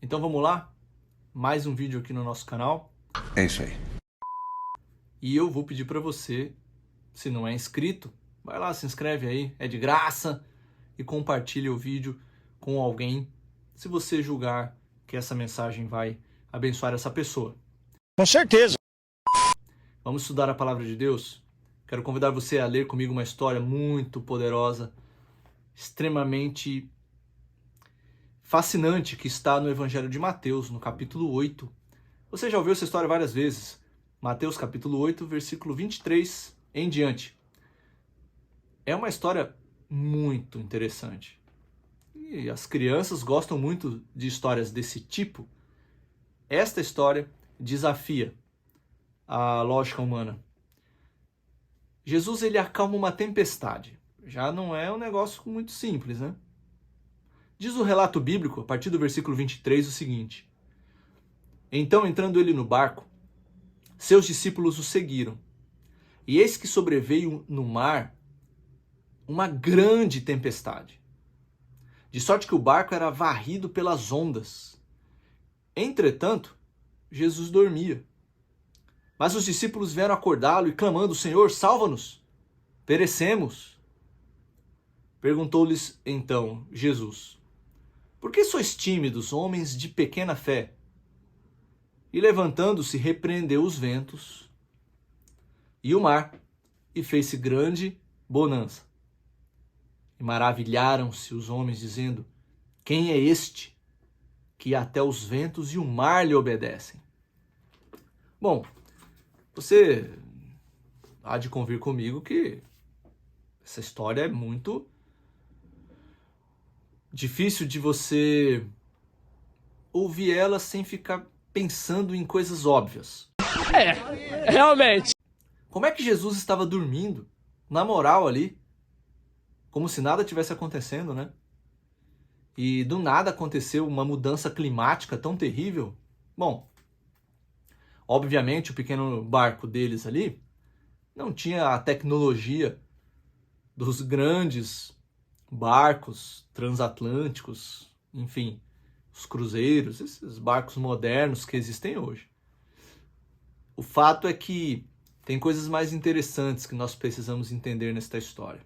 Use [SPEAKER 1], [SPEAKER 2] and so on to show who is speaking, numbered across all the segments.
[SPEAKER 1] Então vamos lá? Mais um vídeo aqui no nosso canal.
[SPEAKER 2] É isso aí.
[SPEAKER 1] E eu vou pedir para você, se não é inscrito, vai lá, se inscreve aí, é de graça, e compartilha o vídeo com alguém, se você julgar que essa mensagem vai abençoar essa pessoa.
[SPEAKER 3] Com certeza.
[SPEAKER 1] Vamos estudar a palavra de Deus? Quero convidar você a ler comigo uma história muito poderosa, extremamente fascinante, que está no Evangelho de Mateus, no capítulo 8. Você já ouviu essa história várias vezes. Mateus capítulo 8, versículo 23 em diante. É uma história muito interessante. E as crianças gostam muito de histórias desse tipo. Esta história desafia a lógica humana. Jesus, ele acalma uma tempestade. Já não é um negócio muito simples, né? Diz o relato bíblico, a partir do versículo 23, o seguinte: Então, entrando ele no barco, seus discípulos o seguiram. E eis que sobreveio no mar uma grande tempestade, de sorte que o barco era varrido pelas ondas. Entretanto, Jesus dormia. Mas os discípulos vieram acordá-lo e clamando: Senhor, salva-nos, perecemos. Perguntou-lhes então Jesus: Por que sois tímidos, homens de pequena fé? E levantando-se, repreendeu os ventos e o mar, e fez-se grande bonança. E maravilharam-se os homens, dizendo: Quem é este, que até os ventos e o mar lhe obedecem? Bom, você há de convir comigo que essa história é muito difícil de você ouvir ela sem ficar pensando em coisas óbvias.
[SPEAKER 3] Realmente.
[SPEAKER 1] Como é que Jesus estava dormindo, na moral ali, como se nada tivesse acontecendo, né? E do nada aconteceu uma mudança climática tão terrível? Bom, obviamente o pequeno barco deles ali não tinha a tecnologia dos grandes barcos transatlânticos, enfim, os cruzeiros, esses barcos modernos que existem hoje. O fato é que tem coisas mais interessantes que nós precisamos entender nesta história.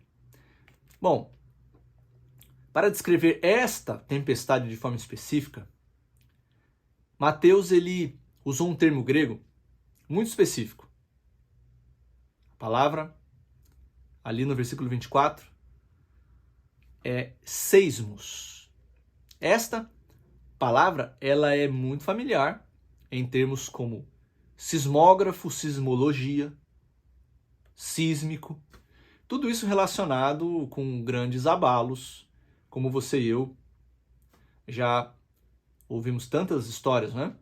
[SPEAKER 1] Bom, para descrever esta tempestade de forma específica, Mateus ele usou um termo grego muito específico. A palavra, ali no versículo 24, é seismos. Esta palavra ela é muito familiar em termos como sismógrafo, sismologia, sísmico, tudo isso relacionado com grandes abalos, como você e eu já ouvimos tantas histórias, né?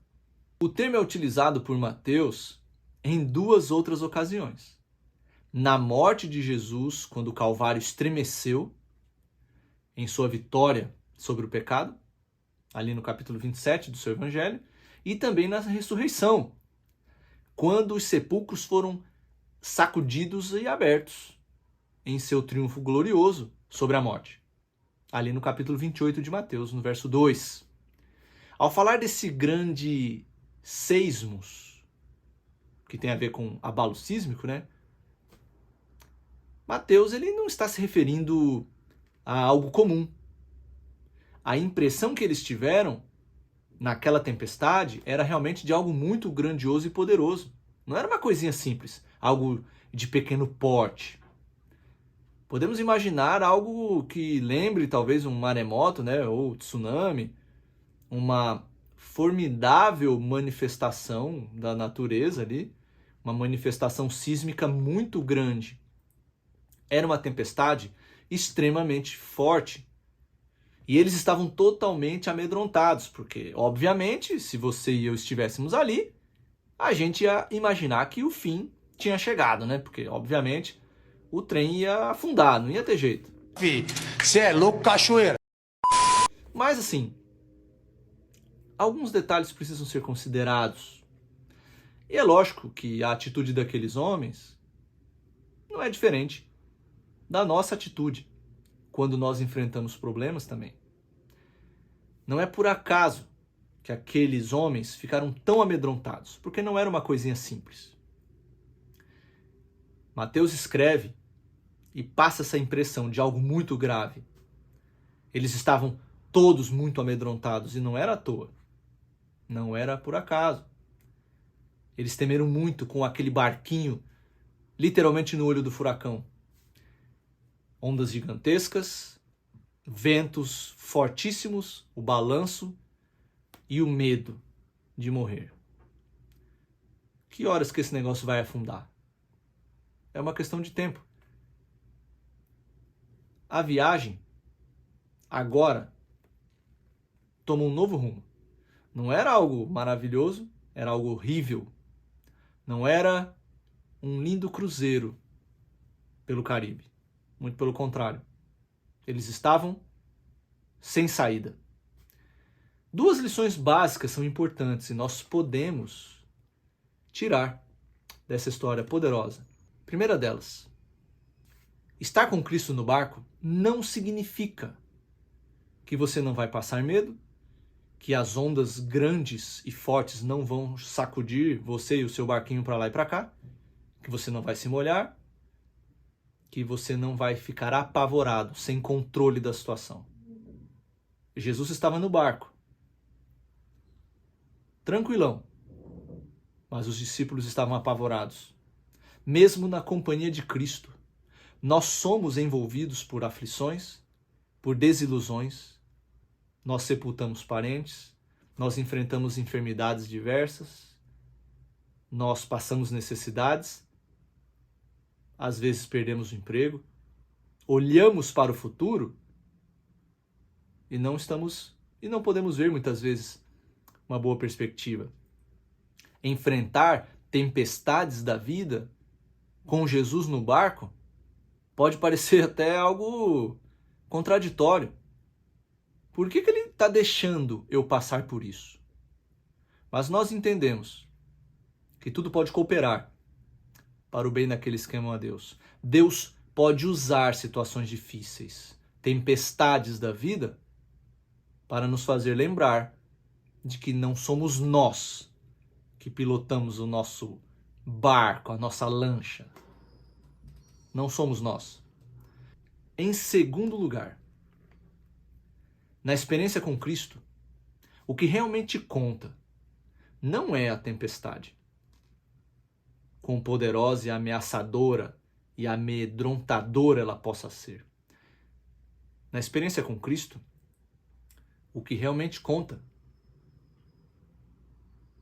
[SPEAKER 1] O termo é utilizado por Mateus em duas outras ocasiões. Na morte de Jesus, quando o Calvário estremeceu em sua vitória sobre o pecado, ali no capítulo 27 do seu Evangelho, e também na ressurreição, quando os sepulcros foram sacudidos e abertos em seu triunfo glorioso sobre a morte, ali no capítulo 28 de Mateus, no verso 2. Ao falar desse grande seismos, que tem a ver com abalo sísmico, né? Mateus ele não está se referindo a algo comum. A impressão que eles tiveram naquela tempestade era realmente de algo muito grandioso e poderoso. Não era uma coisinha simples, algo de pequeno porte. Podemos imaginar algo que lembre talvez um maremoto, né, ou tsunami, uma formidável manifestação da natureza ali, uma manifestação sísmica muito grande. Era uma tempestade extremamente forte. E eles estavam totalmente amedrontados, porque, obviamente, se você e eu estivéssemos ali, a gente ia imaginar que o fim tinha chegado, né? Porque, obviamente, o trem ia afundar, não ia ter jeito.
[SPEAKER 3] Você é louco, cachoeira.
[SPEAKER 1] Mas, assim, alguns detalhes precisam ser considerados. E é lógico que a atitude daqueles homens não é diferente da nossa atitude quando nós enfrentamos problemas também. Não é por acaso que aqueles homens ficaram tão amedrontados? Porque não era uma coisinha simples. Mateus escreve e passa essa impressão de algo muito grave. Eles estavam todos muito amedrontados e não era à toa. Não era por acaso. Eles temeram muito com aquele barquinho literalmente no olho do furacão. Ondas gigantescas, ventos fortíssimos, o balanço e o medo de morrer. Que horas que esse negócio vai afundar? É uma questão de tempo. A viagem, agora, toma um novo rumo. Não era algo maravilhoso, era algo horrível. Não era um lindo cruzeiro pelo Caribe. Muito pelo contrário. Eles estavam sem saída. Duas lições básicas são importantes e nós podemos tirar dessa história poderosa. Primeira delas, estar com Cristo no barco não significa que você não vai passar medo, que as ondas grandes e fortes não vão sacudir você e o seu barquinho para lá e para cá, que você não vai se molhar, que você não vai ficar apavorado, sem controle da situação. Jesus estava no barco, tranquilão, mas os discípulos estavam apavorados. Mesmo na companhia de Cristo, nós somos envolvidos por aflições, por desilusões, nós sepultamos parentes, nós enfrentamos enfermidades diversas, nós passamos necessidades, às vezes perdemos o emprego, olhamos para o futuro e não podemos ver muitas vezes uma boa perspectiva. Enfrentar tempestades da vida com Jesus no barco pode parecer até algo contraditório. Por que ele está deixando eu passar por isso? Mas nós entendemos que tudo pode cooperar para o bem daqueles que amam a Deus. Deus pode usar situações difíceis, tempestades da vida, para nos fazer lembrar de que não somos nós que pilotamos o nosso barco, a nossa lancha. Não somos nós. Em segundo lugar, na experiência com Cristo, o que realmente conta não é a tempestade, quão poderosa e ameaçadora e amedrontadora ela possa ser. Na experiência com Cristo, o que realmente conta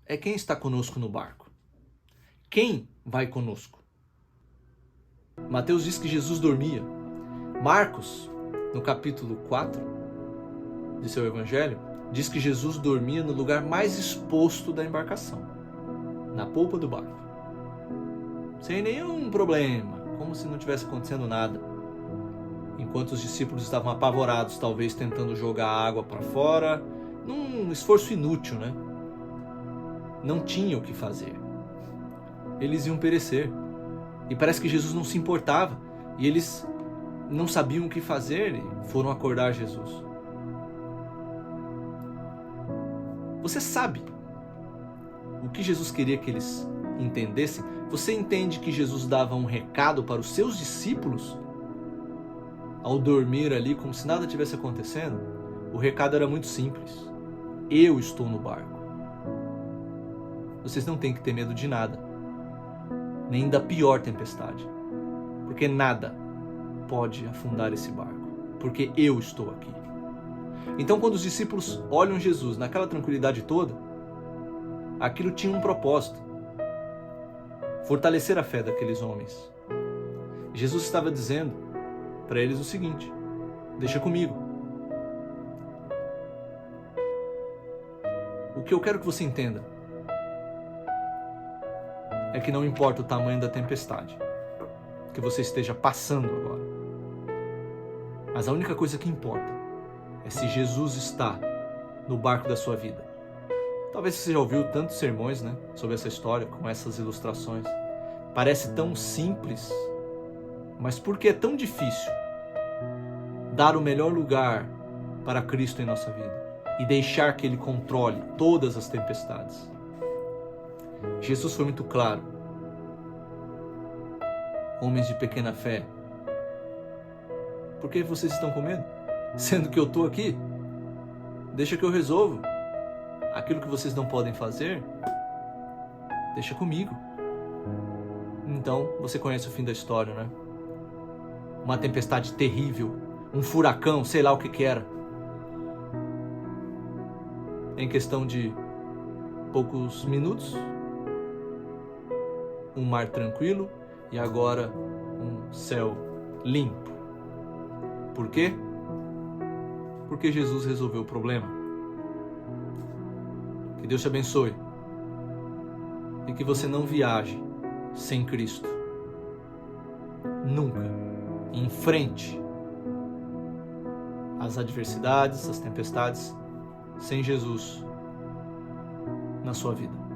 [SPEAKER 1] é quem está conosco no barco. Quem vai conosco? Mateus diz que Jesus dormia. Marcos, no capítulo 4 de seu evangelho, diz que Jesus dormia no lugar mais exposto da embarcação, na polpa do barco, sem nenhum problema, como se não tivesse acontecendo nada, enquanto os discípulos estavam apavorados, talvez tentando jogar a água para fora, num esforço inútil, né? Não tinham o que fazer. Eles iam perecer. E parece que Jesus não se importava. E eles não sabiam o que fazer e foram acordar Jesus. Você sabe o que Jesus queria que eles entendessem? Você entende que Jesus dava um recado para os seus discípulos ao dormir ali como se nada tivesse acontecendo? O recado era muito simples. Eu estou no barco. Vocês não têm que ter medo de nada, nem da pior tempestade, porque nada pode afundar esse barco, porque eu estou aqui. Então, quando os discípulos olham Jesus naquela tranquilidade toda, aquilo tinha um propósito: fortalecer a fé daqueles homens. Jesus estava dizendo para eles o seguinte: deixa comigo. O que eu quero que você entenda é que não importa o tamanho da tempestade que você esteja passando agora, mas a única coisa que importa é se Jesus está no barco da sua vida. Talvez você já ouviu tantos sermões, né, sobre essa história, com essas ilustrações. Parece tão simples, mas por que é tão difícil dar o melhor lugar para Cristo em nossa vida? e deixar que Ele controle todas as tempestades. Jesus foi muito claro. Homens de pequena fé, por que vocês estão com medo? Sendo que eu estou aqui, deixa que eu resolvo. Aquilo que vocês não podem fazer, deixa comigo. Então, você conhece o fim da história, né? Uma tempestade terrível, um furacão, sei lá o que era. Em questão de poucos minutos, um mar tranquilo e agora um céu limpo. Por quê? Porque Jesus resolveu o problema. Que Deus te abençoe e que você não viaje sem Cristo. Nunca. Enfrente as adversidades, as tempestades, sem Jesus na sua vida.